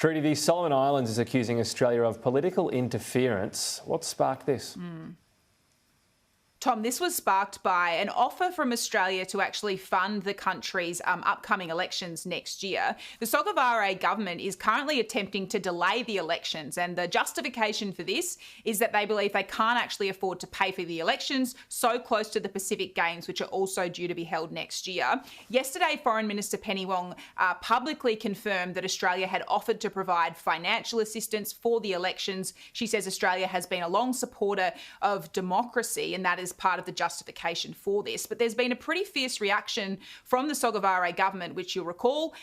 Trudy, the Solomon Islands is accusing Australia of political interference. What sparked this? Tom, this was sparked by an offer from Australia to actually fund the country's upcoming elections next year. The Sogavare government is currently attempting to delay the elections, and the justification for this is that they believe they can't actually afford to pay for the elections so close to the Pacific Games, which are also due to be held next year. Yesterday, Foreign Minister Penny Wong publicly confirmed that Australia had offered to provide financial assistance for the elections. She says Australia has been a long supporter of democracy, and that is part of the justification for this. But there's been a pretty fierce reaction from the Sogavare government, which you'll recall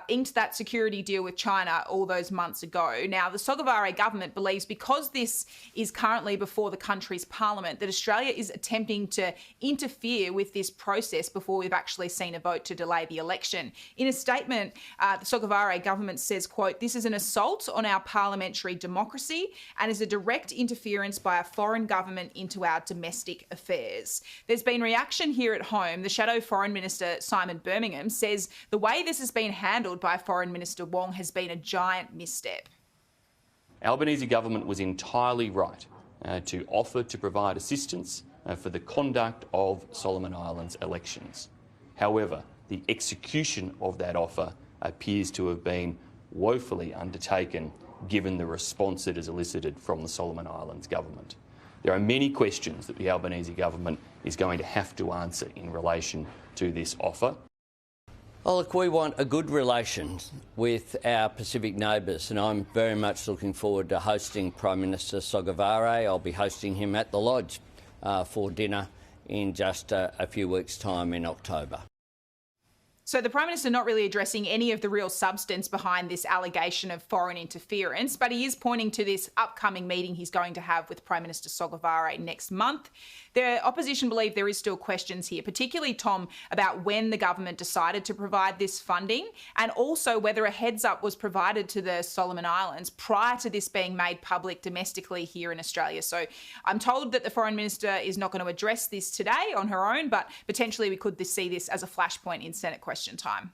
inked that security deal with China all those months ago. Now, the Sogavare government believes because this is currently before the country's parliament, that Australia is attempting to interfere with this process before we've actually seen a vote to delay the election. In a statement, the Sogavare government says, quote, "This is an assault on our parliamentary democracy and is a direct interference by a foreign government into our domestic affairs." There's been reaction here at home. The Shadow Foreign Minister, Simon Birmingham, says the way this has been handled by Foreign Minister Wong has been a giant misstep. Albanese government was entirely right to offer to provide assistance for the conduct of Solomon Islands elections. However, the execution of that offer appears to have been woefully undertaken given the response it has elicited from the Solomon Islands government. There are many questions that the Albanese government is going to have to answer in relation to this offer. Well, look, we want a good relation with our Pacific neighbours, and I'm very much looking forward to hosting Prime Minister Sogavare. I'll be hosting him at the Lodge for dinner in just a few weeks' time in October. So the Prime Minister not really addressing any of the real substance behind this allegation of foreign interference, but he is pointing to this upcoming meeting he's going to have with Prime Minister Sogavare next month. The opposition believe there is still questions here, particularly, Tom, about when the government decided to provide this funding and also whether a heads up was provided to the Solomon Islands prior to this being made public domestically here in Australia. So I'm told that the Foreign Minister is not going to address this today on her own, but potentially we could see this as a flashpoint in Senate question time.